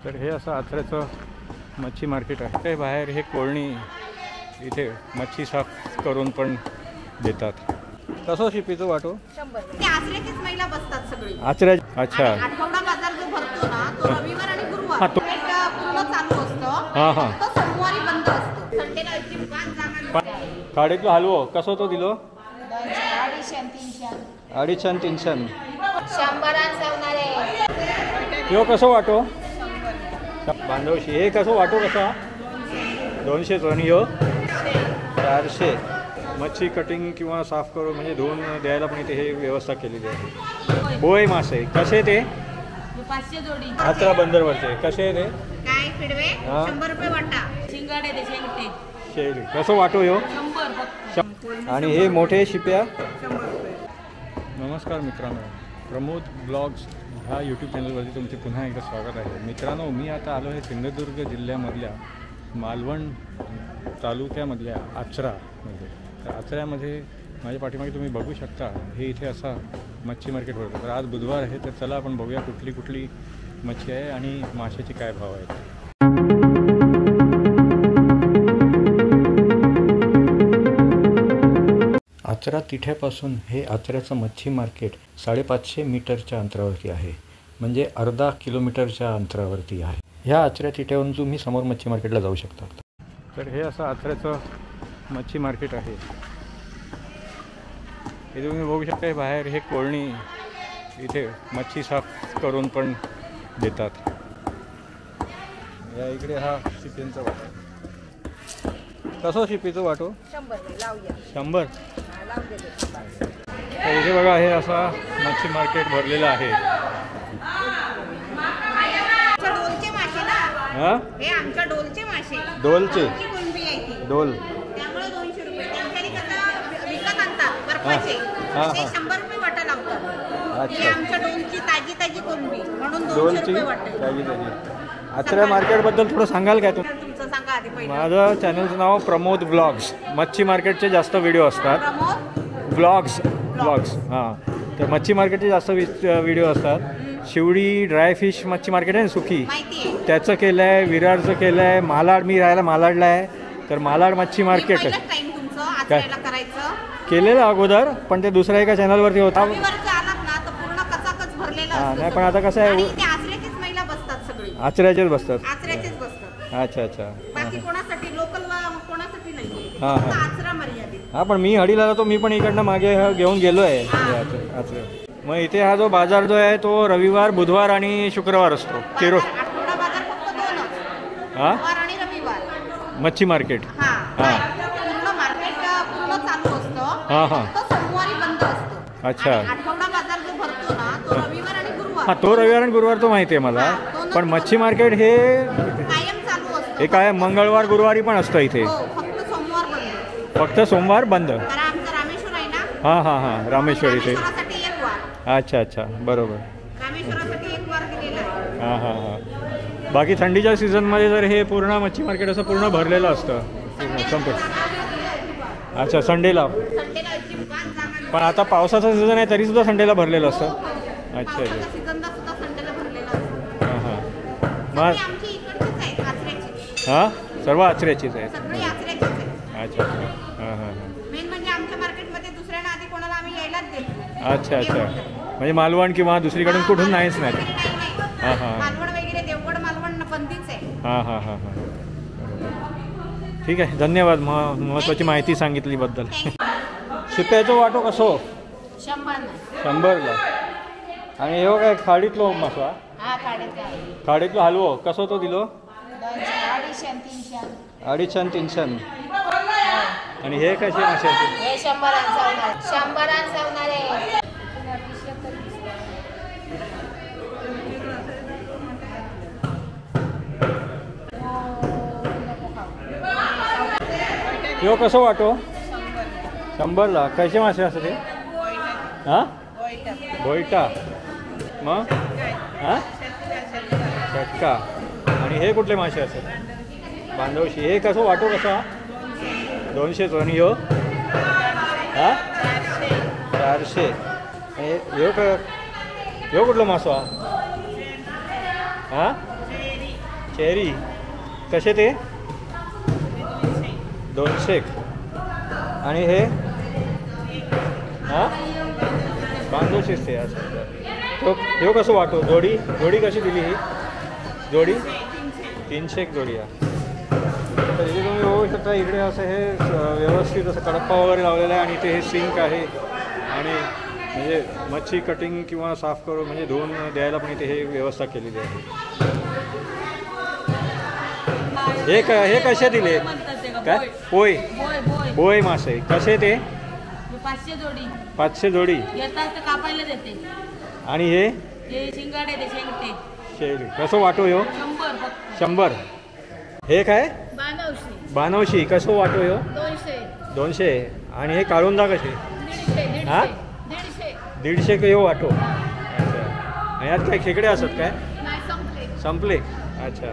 तर हे असं आचऱ्याचं मच्छी मार्केट आहे. ते बाहेर हे कोळणी इथे मच्छी साफ करून पण देतात. कसं शिपीचं वाटो? 100. ते आचऱ्याचीच महिला बसतात सगळी. आचऱ्या. अच्छा. आठवडा बाजार जो भरतो ना तो रविवार आणि गुरुवार. हा, तो पूर्ण चालू असतो. हां हां. तो सोमवारी बंद असतो. संडेला इतकी दुकान जागा. खाडीतलो हलवो कसो तो दिलो? 250 आणि 300. 100 सवनारे. यो कसो वाटो? बांधवशी. हे कसो वाटो कसा? 200 आणि यो 400. मच्छी कटिंग किंवा साफ करून म्हणजे धुवून द्यायला पण इथे हे व्यवस्था केलेली आहे. बोई मासे कसे ते? 500 जोडी. आचरा बंदरवरचे कसे ते? काय पिडवे 100 रुपये वाटा. शिंगाडे ते शेंगटे. शेली कसं वाटो यो? 100. आणि हे मोठे शिप्या 100 रुपये. नमस्कार मित्रांनो, प्रमोद ब्लॉग्स ह्या यूट्यूब चॅनलवरती तुमचे पुन्हा एकदा स्वागत आहे. मित्रांनो, मी आता आलो आहे सिंधुदुर्ग जिल्ह्यामधल्या मालवण तालुक्यामधल्या आचरामध्ये. तर आचऱ्यामध्ये माझ्या पाठीमागे तुम्ही बघू शकता हे इथे असा मच्छी मार्केट भरतो. तर आज बुधवार आहे, तर चला आपण बघूया कुठली कुठली मच्छी आहे आणि माशाचे काय भाव आहेत. आचरा तिठ्यापासून हे आचऱ्याचं मच्छी मार्केट 550 मीटरच्या अंतरावरती आहे, म्हणजे अर्धा किलोमीटरच्या अंतरावरती आहे. ह्या आचऱ्या तिठ्यावरून तुम्ही समोर मच्छी मार्केटला जाऊ शकता. तर हे असं आचऱ्याचं मच्छी मार्केट आहे. हे तुम्ही बघू शकता बाहेर हे कोळणी इथे मच्छी साफ करून पण देतात. या इकडे हा शिपींचा वाटो. कसं शिपीचं वाटो? 100 लावूया. 100. तर इथे बघा हे असा मच्छी मार्केट भरलेलं आहे. डोलचे मासे ना. हां, हे आमच्या डोलचे मासे. डोलचे. डोल. त्यामुळे 200 रुपये. त्यांच्यानी कसं विकत आणतात बर्फाचे. ते 100 रुपये वाटा लावतात. अच्छा. आमच्या डोलची ताजी ताजी कोलंबी म्हणून 200 डोलची रुपये वाटा. ताजी ताजी. आचऱ्या मार्केटबद्दल थोडं सांगाल काय तुम्ही? तुमचं सांगा आधी पहिलं. माझं चॅनलचं नाव प्रमोद ब्लॉग्स. मच्छी मार्केटचे जास्त व्हिडिओ असतात. प्रमोद ब्लॉग्स. हां, तर मच्छी मार्केटचे जास्त व्हिडिओ असतात. शिवडी ड्रायफिश मच्छी मार्केट आहे ना, सुकी, माहिती आहे. त्याचं केलं आहे. विरारचं केलं आहे. मालाड, मी राहायला मालाडला आहे, तर मालाड मच्छी मार्केट आहे. टाइम तुमचं आचऱ्याला करायचं केलेलं अगोदर, पण ते दुसऱ्या एका चॅनलवरती होता. रविवारचं आलात ना तर पूर्ण कचाकच भरलेलं हां, असतं. नाही पण आता कसं आहे, आणि ते आचऱ्याचीच महिला बसतात सगळी. आचऱ्याचेच बसतात. आचऱ्याचेच बसतात. अच्छा. बाकी कोणासाठी लोकल कोणासाठी नाही. हां हां आचरा मर्यादित. हां, पण मी हडीला जातो, मी पण इकडनं मागे घेऊन गेलो आहे आचरा. मग इथे हा जो बाजार जो आहे तो रविवार, बुधवार आणि शुक्रवार असतो. आठवडा बाजार फक्त 2च. हां, बुधवार आणि रविवार. मच्छी मार्केट. हां. हां. पूर्ण मार्केट पूर्ण चालू असतं. हां हां. तो सोमवारी बंद असतो. अच्छा. आठवडा बाजार जो भरतो ना तो रविवार आणि गुरुवार. हां, तो रविवार आणि गुरुवार तो माहिती आहे मला, पण मच्छी मार्केट हे कायम चालू असतं. हे काय मंगळवार गुरुवारी पण असतं इथे? हो, फक्त सोमवार बंद. फक्त सोमवार बंद. कारण आमचं रामेश्वर आहे ना. हां, रामेश्वर इथे. रामेश्वरासाठी एक वार. अच्छा, बरोबर. रामेश्वरासाठी एक वार दिलेला आहे. हां. बाकी थंडीच्या सीझनमध्ये जर हे पूर्ण मच्छी मार्केट असं पूर्ण भरलेलं असतं. अच्छा, संडेला. संडेला इतकी दुकान जागा. पण आता पावसाचा सीझन आहे तरी सुद्धा संडेला भरलेलं असतं. अच्छा. सीझनला सुद्धा संडेला भरलेला असतो. हां. मग आमची इकडचीच आहे आचऱ्याची. हां, सर्व आचऱ्याचीच आहेत. सगळी आचऱ्याचीच आहे. अच्छा. हां. मेन म्हणजे आमच्या मार्केटमध्ये दुसऱ्यांना आधी कोणाला आम्ही यायलाच देत नाही. अच्छा. म्हणजे मालवण किंवा दुसरीकडून कुठून नाहीच नाही. हां. मालवण वगैरे देवगड मालवण बंदीच आहे. हां. ठीक आहे, धन्यवाद महत्त्वाची माहिती सांगितलीबद्दल. शिप्याचं वाटो कसो? 100ला. आणि हे काय खाडीतलो मासा? खाडीतलो हलवो कसो तो दिलो? 250 आणि 300. आणि हे कसे मासे असते? 100 यो कसं वाटो? 100ला. कसे मासे असते ते? हां, बोईटा. मग हां, चटका. आणि हे कुठले मासे असतात? बांधवशी. हे कसं वाटो कसा? 200 आणि यो? हां, 400. यो कुठलं मासो? हां, चेरी कसे ते 200. आणि हे हां बांधवशीच ते असं तो कसं वाटो जोडी कशी दिली ही जोडी 300 जोडी आहे. तर इथे तुम्ही बघू शकता इकडे असं हे व्यवस्थित असं कडप्पा वगैरे लावलेला आहे आणि इथे हे सिंक आहे आणि म्हणजे मच्छी कटिंग किंवा साफ करून म्हणजे धुवून द्यायला पण इथे हे व्यवस्था केलेली आहे. हे कसे दिले काय बोय मासे कसे ते 500 जोडी कापायला देते. आणि हे शिंगाडे ते शेंगटे शेरी कसं वाटो यो 100. हे काय बानवशी कसं वाटो यो 200. आणि हे काळुंदा कसे 150 किलो वाटो. अच्छा आणि यात काय खेकडे असत काय संपले. अच्छा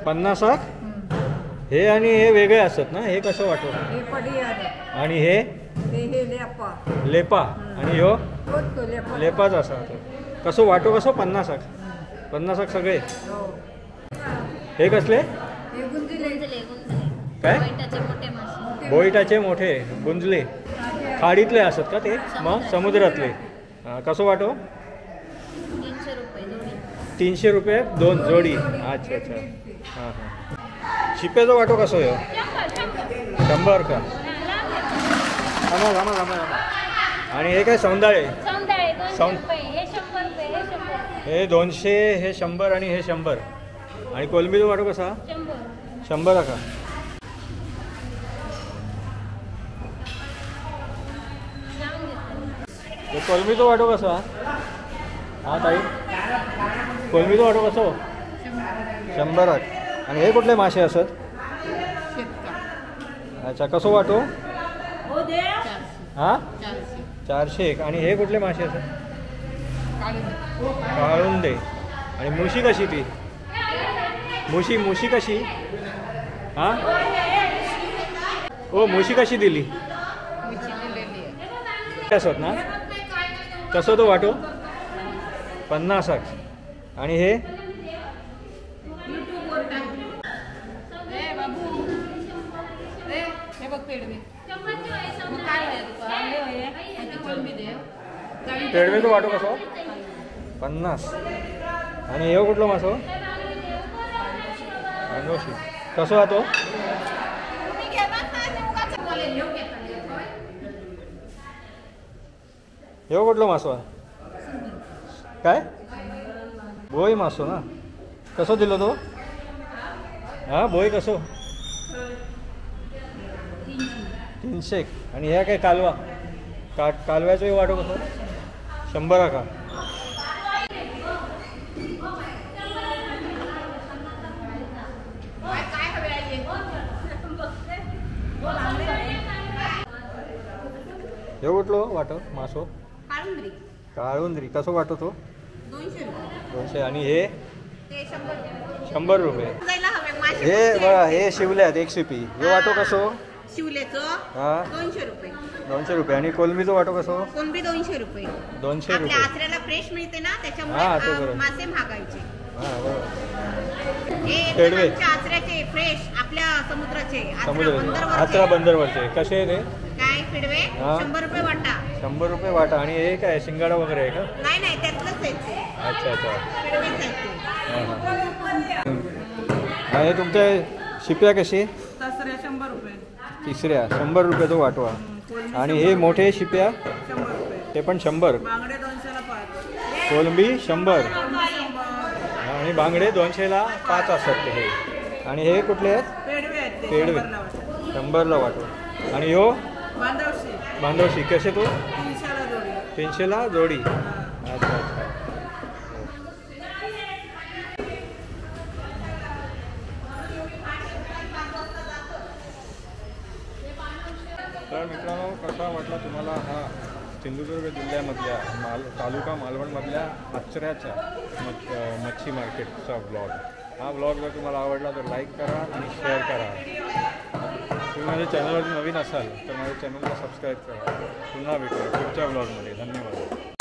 50. हे आणि हे वेगळे असत ना हे कसं वाटो. आणि हे लेपा आणि ह्यो लेपाच असा कसं वाटो कसं 50 सगळे. हे कसले काय बोईटाचे मोठे गुंजले खाडीतले असत का ते मग समुद्रातले. कसं वाटो 300 रुपये 2 जोडी. अच्छा अच्छा हां हां. शिप्याचा वाटो कसं हो 100 का. थांबा. आणि हे काय सौंदाळे हे 200 हे 100 आणि हे 100. आणि कोलंबीचा वाटो कसा 100 का. कोलंबीचा वाटो कसा हा ताई कोलंबीचा वाटो कसं 100. आणि हे कुठले मासे असत. अच्छा कसं वाटो हां 400. आणि हे कुठले मासे असत काळुंदे. आणि मुशी कशी ती मुशी कशी हां ओ मुशी कशी दिली असत ना कसं तो वाटो 50. आणि हे पेडवेचं वाटो कसं 50. आणि हे कुठलं मासो कसं वाटो हे कुठलं मासो काय बोई मासो ना कसं दिलं तो हां बोई कसं 300. आणि ह्या काय कालव्याचं वाटो कसं 100 का. हे कुठलं वाटो मासो काळुंद्री कसं वाटो तो 200. आणि हे 100 रुपये. हे बघा हे शिवल्यात 1 शिपी. हे वाटो कसं शिवल्याचं हां 200 रुपये. आणि कोलंबीचं वाटो कसं कोलंबी 200 रुपये. 200 रुपये. आचऱ्याला फ्रेश मिळते ना त्याच्यामुळे मासे महागायचे. हां बरोबर. हे आचऱ्याचे फ्रेश आपल्या समुद्राचे आचरा बंदरवरचे कसे ते काय पेडवे 100 रुपये वाटा 100 रुपये वाटा. आणि हे काय शिंगाडा वगैरे आहे का नाही त्यातलंच आहे ते. अच्छा पेडवेच आहे ते. हां हे तुमच्या शिप्या कशी 100 रुपये. तिसऱ्या 100 रुपये तो वाटवा. आणि हे मोठे शिप्या 100 रुपये ते पण 100. बांगडे 200 ला 5. कोलंबी 100. आणि बांगडे 200 ला 5 असतात ते हे. आणि हे कुठले आहेत पेडवे 100 ला वाटो. आणि ह्यो बांधवशी कसे तो 300 ला जोडी. अच्छा तर मित्रांनो कसा वाटला तुम्हाला हा सिंधुदुर्ग जिल्ह्यामधल्या तालुका मालवणमधल्या आचऱ्याच्या मच्छी मार्केटचा ब्लॉग. हा ब्लॉग जर तुम्हाला आवडला तर लाईक करा आणि शेअर करा. तुम्ही माझ्या चॅनलवरती नवीन असाल तर माझ्या चॅनलला सबस्क्राईब करा. पुन्हा भेटूया पुढच्या ब्लॉगमध्ये. धन्यवाद.